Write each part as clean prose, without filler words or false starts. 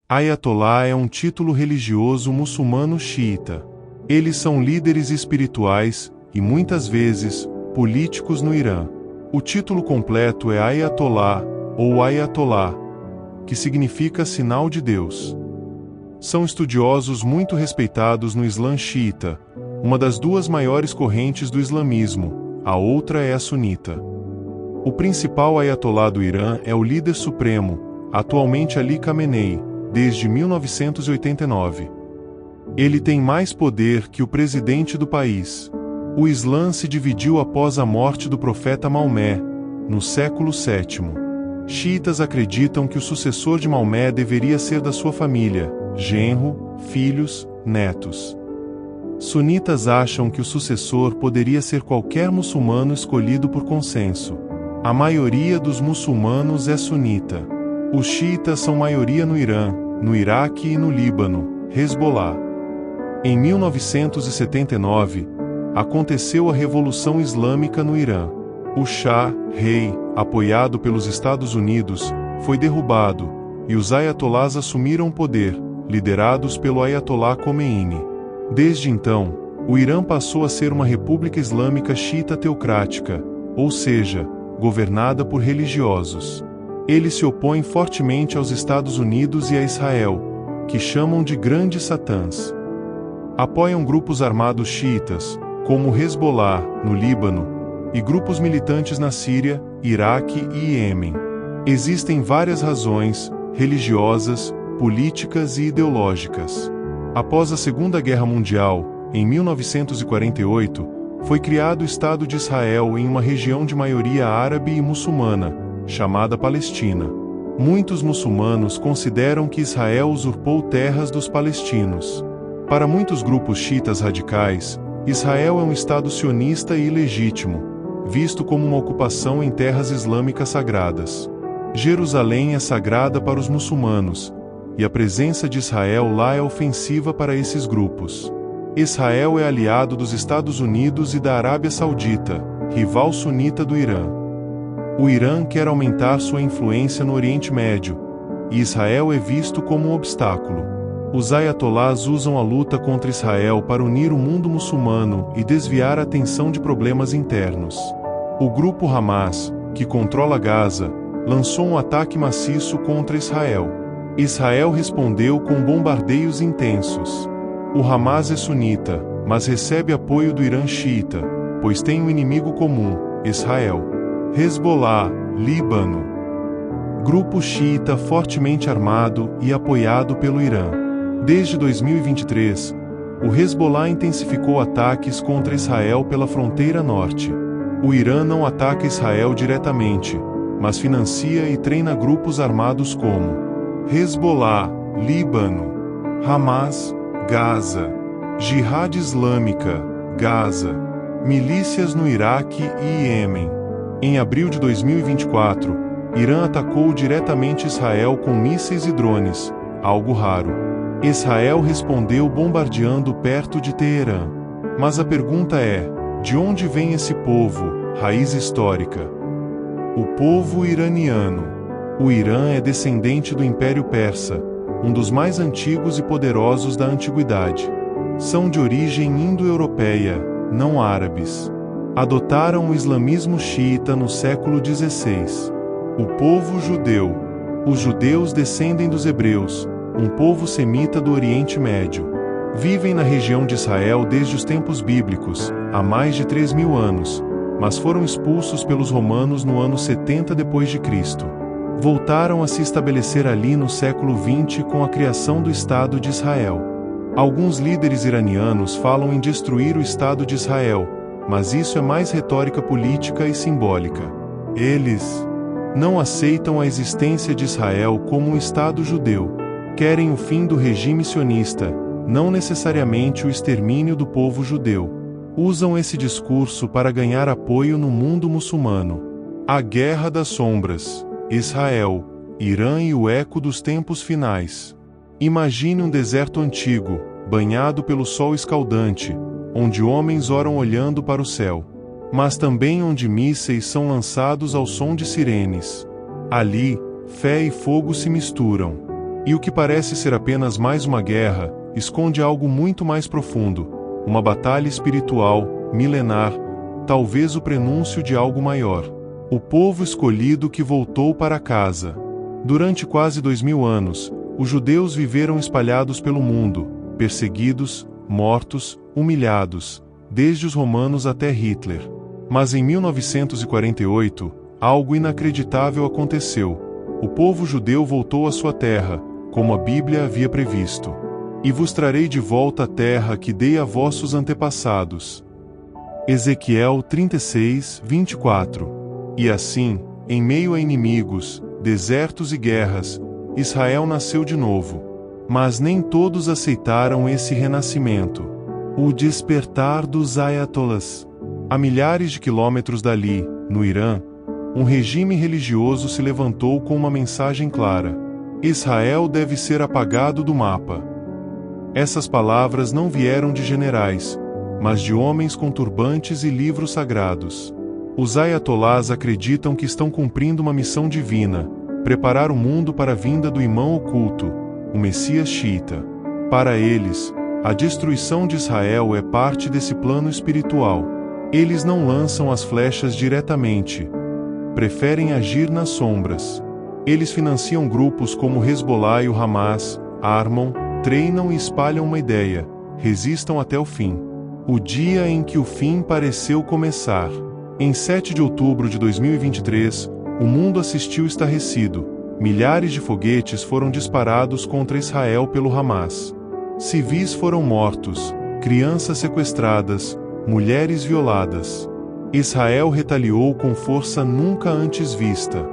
Ayatollah é um título religioso muçulmano xiita. Eles são líderes espirituais, e muitas vezes, políticos no Irã. O título completo é Ayatollah, ou Ayatollah, que significa sinal de Deus. São estudiosos muito respeitados no Islã xiita, uma das duas maiores correntes do islamismo, a outra é a sunita. O principal Ayatollah do Irã é o líder supremo, atualmente Ali Khamenei, desde 1989. Ele tem mais poder que o presidente do país. O Islã se dividiu após a morte do profeta Maomé, no século VII. Xiitas acreditam que o sucessor de Maomé deveria ser da sua família, genro, filhos, netos. Sunitas acham que o sucessor poderia ser qualquer muçulmano escolhido por consenso. A maioria dos muçulmanos é sunita. Os xiitas são maioria no Irã, no Iraque e no Líbano, Hezbollah. Em 1979, aconteceu a Revolução Islâmica no Irã. O Shah, rei, apoiado pelos Estados Unidos, foi derrubado, e os ayatollahs assumiram o poder, liderados pelo Ayatollah Khomeini. Desde então, o Irã passou a ser uma república islâmica xiita teocrática, ou seja, governada por religiosos. Eles se opõem fortemente aos Estados Unidos e a Israel, que chamam de grandes satãs. Apoiam grupos armados xiitas, como o Hezbollah, no Líbano, e grupos militantes na Síria, Iraque e Iêmen. Existem várias razões, religiosas, políticas e ideológicas. Após a Segunda Guerra Mundial, em 1948, foi criado o Estado de Israel em uma região de maioria árabe e muçulmana, chamada Palestina. Muitos muçulmanos consideram que Israel usurpou terras dos palestinos. Para muitos grupos xiitas radicais, Israel é um Estado sionista e ilegítimo, visto como uma ocupação em terras islâmicas sagradas. Jerusalém é sagrada para os muçulmanos, e a presença de Israel lá é ofensiva para esses grupos. Israel é aliado dos Estados Unidos e da Arábia Saudita, rival sunita do Irã. O Irã quer aumentar sua influência no Oriente Médio, e Israel é visto como um obstáculo. Os ayatollahs usam a luta contra Israel para unir o mundo muçulmano e desviar a atenção de problemas internos. O grupo Hamas, que controla Gaza, lançou um ataque maciço contra Israel. Israel respondeu com bombardeios intensos. O Hamas é sunita, mas recebe apoio do Irã xiita, pois tem um inimigo comum, Israel. Hezbollah, Líbano. Grupo xiita fortemente armado e apoiado pelo Irã. Desde 2023, o Hezbollah intensificou ataques contra Israel pela fronteira norte. O Irã não ataca Israel diretamente, mas financia e treina grupos armados como Hezbollah, Líbano, Hamas, Gaza, Jihad Islâmica, Gaza, milícias no Iraque e Iêmen. Em abril de 2024, Irã atacou diretamente Israel com mísseis e drones, algo raro. Israel respondeu bombardeando perto de Teherã. Mas a pergunta é, de onde vem esse povo, raiz histórica? O povo iraniano. O Irã é descendente do Império Persa, um dos mais antigos e poderosos da antiguidade. São de origem indo-europeia, não árabes. Adotaram o islamismo xiita no século XVI. O povo judeu. Os judeus descendem dos hebreus, um povo semita do Oriente Médio. Vivem na região de Israel desde os tempos bíblicos, há mais de 3.000 anos, mas foram expulsos pelos romanos no ano 70 d.C. Voltaram a se estabelecer ali no século XX com a criação do Estado de Israel. Alguns líderes iranianos falam em destruir o Estado de Israel, mas isso é mais retórica política e simbólica. Eles não aceitam a existência de Israel como um Estado judeu. Querem o fim do regime sionista, não necessariamente o extermínio do povo judeu. Usam esse discurso para ganhar apoio no mundo muçulmano. A Guerra das Sombras. Israel, Irã e o eco dos tempos finais. Imagine um deserto antigo, banhado pelo sol escaldante, onde homens oram olhando para o céu, mas também onde mísseis são lançados ao som de sirenes. Ali, fé e fogo se misturam. E o que parece ser apenas mais uma guerra, esconde algo muito mais profundo, uma batalha espiritual, milenar, talvez o prenúncio de algo maior. O povo escolhido que voltou para casa. Durante quase 2000 anos, os judeus viveram espalhados pelo mundo, perseguidos, mortos, humilhados, desde os romanos até Hitler. Mas em 1948, algo inacreditável aconteceu. O povo judeu voltou à sua terra, como a Bíblia havia previsto. E vos trarei de volta a terra que dei a vossos antepassados. Ezequiel 36, 24. E assim, em meio a inimigos, desertos e guerras, Israel nasceu de novo. Mas nem todos aceitaram esse renascimento. O despertar dos ayatollahs. A milhares de quilômetros dali, no Irã, um regime religioso se levantou com uma mensagem clara: Israel deve ser apagado do mapa. Essas palavras não vieram de generais, mas de homens com turbantes e livros sagrados. Os ayatollahs acreditam que estão cumprindo uma missão divina: preparar o mundo para a vinda do imã oculto, o Messias xiita. Para eles, a destruição de Israel é parte desse plano espiritual. Eles não lançam as flechas diretamente. Preferem agir nas sombras. Eles financiam grupos como Hezbollah e o Hamas, armam, treinam e espalham uma ideia: resistam até o fim. O dia em que o fim pareceu começar. Em 7 de outubro de 2023, o mundo assistiu estarrecido. Milhares de foguetes foram disparados contra Israel pelo Hamas. Civis foram mortos, crianças sequestradas, mulheres violadas. Israel retaliou com força nunca antes vista.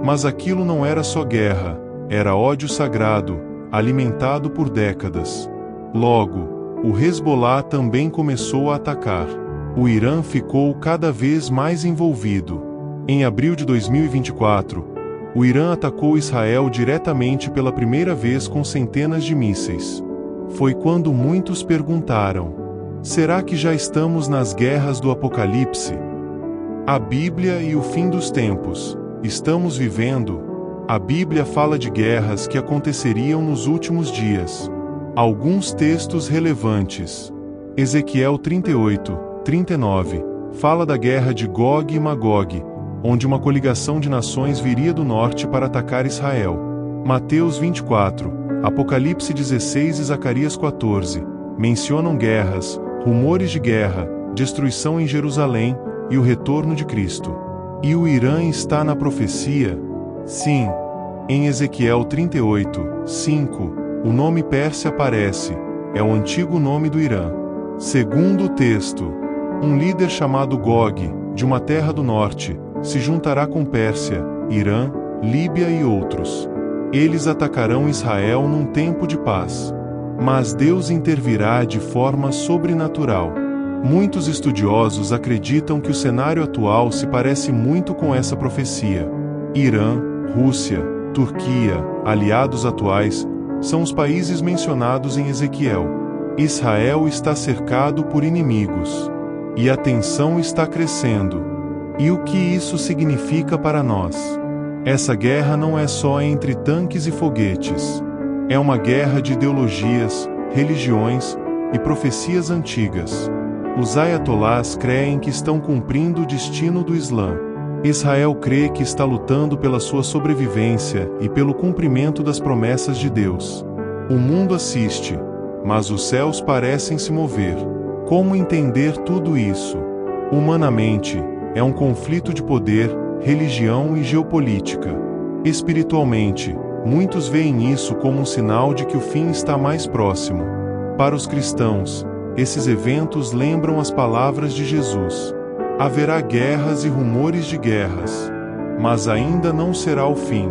Mas aquilo não era só guerra, era ódio sagrado, alimentado por décadas. Logo, o Hezbollah também começou a atacar. O Irã ficou cada vez mais envolvido. Em abril de 2024, o Irã atacou Israel diretamente pela primeira vez com centenas de mísseis. Foi quando muitos perguntaram: será que já estamos nas guerras do Apocalipse? A Bíblia e o fim dos tempos. Estamos vivendo? A Bíblia fala de guerras que aconteceriam nos últimos dias. Alguns textos relevantes. Ezequiel 38, 39, fala da guerra de Gog e Magog, onde uma coligação de nações viria do norte para atacar Israel. Mateus 24, Apocalipse 16 e Zacarias 14, mencionam guerras, rumores de guerra, destruição em Jerusalém e o retorno de Cristo. E o Irã está na profecia? Sim. Em Ezequiel 38, 5, o nome Pérsia aparece, é o antigo nome do Irã. Segundo o texto, um líder chamado Gog, de uma terra do norte, se juntará com Pérsia, Irã, Líbia e outros. Eles atacarão Israel num tempo de paz. Mas Deus intervirá de forma sobrenatural. Muitos estudiosos acreditam que o cenário atual se parece muito com essa profecia. Irã, Rússia, Turquia, aliados atuais, são os países mencionados em Ezequiel. Israel está cercado por inimigos. E a tensão está crescendo. E o que isso significa para nós? Essa guerra não é só entre tanques e foguetes. É uma guerra de ideologias, religiões e profecias antigas. Os ayatollahs creem que estão cumprindo o destino do Islã. Israel crê que está lutando pela sua sobrevivência e pelo cumprimento das promessas de Deus. O mundo assiste, mas os céus parecem se mover. Como entender tudo isso? Humanamente, é um conflito de poder, religião e geopolítica. Espiritualmente, muitos veem isso como um sinal de que o fim está mais próximo. Para os cristãos, esses eventos lembram as palavras de Jesus. Haverá guerras e rumores de guerras, mas ainda não será o fim.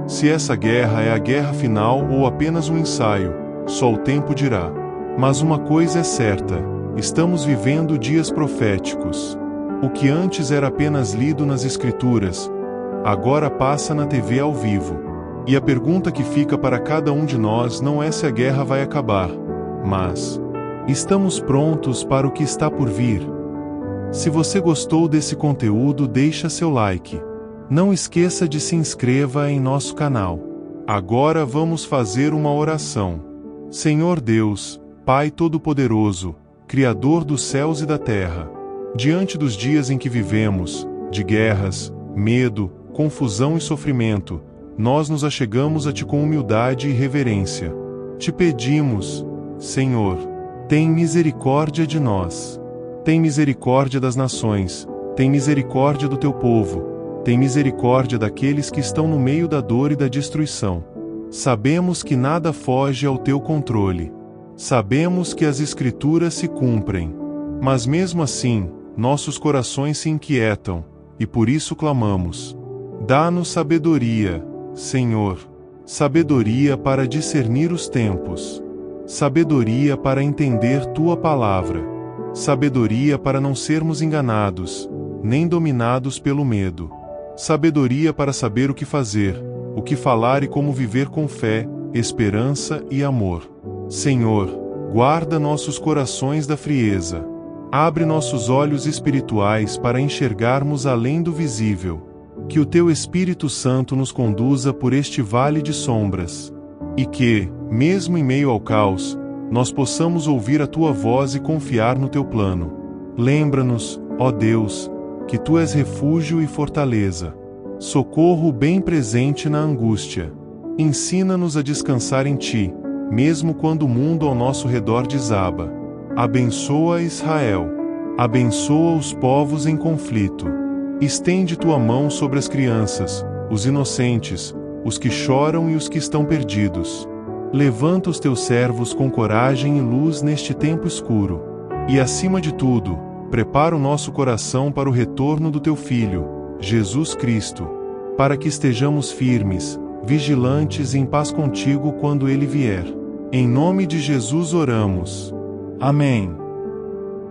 Se essa guerra é a guerra final ou apenas um ensaio, só o tempo dirá. Mas uma coisa é certa, estamos vivendo dias proféticos. O que antes era apenas lido nas Escrituras, agora passa na TV ao vivo. E a pergunta que fica para cada um de nós não é se a guerra vai acabar, mas: estamos prontos para o que está por vir? Se você gostou desse conteúdo, deixa seu like. Não esqueça de se inscrever em nosso canal. Agora vamos fazer uma oração. Senhor Deus, Pai Todo-Poderoso, Criador dos céus e da terra, diante dos dias em que vivemos, de guerras, medo, confusão e sofrimento, nós nos achegamos a Ti com humildade e reverência. Te pedimos, Senhor, tem misericórdia de nós. Tem misericórdia das nações, tem misericórdia do Teu povo, tem misericórdia daqueles que estão no meio da dor e da destruição. Sabemos que nada foge ao Teu controle. Sabemos que as Escrituras se cumprem. Mas mesmo assim, nossos corações se inquietam, e por isso clamamos. Dá-nos sabedoria, Senhor. Sabedoria para discernir os tempos. Sabedoria para entender Tua palavra. Sabedoria para não sermos enganados, nem dominados pelo medo. Sabedoria para saber o que fazer, o que falar e como viver com fé, esperança e amor. Senhor, guarda nossos corações da frieza. Abre nossos olhos espirituais para enxergarmos além do visível. Que o Teu Espírito Santo nos conduza por este vale de sombras. E que, mesmo em meio ao caos, nós possamos ouvir a Tua voz e confiar no Teu plano. Lembra-nos, ó Deus, que Tu és refúgio e fortaleza. Socorro bem presente na angústia. Ensina-nos a descansar em Ti, mesmo quando o mundo ao nosso redor desaba. Abençoa Israel. Abençoa os povos em conflito. Estende Tua mão sobre as crianças, os inocentes, os que choram e os que estão perdidos. Levanta os Teus servos com coragem e luz neste tempo escuro. E acima de tudo, prepara o nosso coração para o retorno do Teu Filho, Jesus Cristo, para que estejamos firmes, vigilantes e em paz contigo quando Ele vier. Em nome de Jesus oramos. Amém.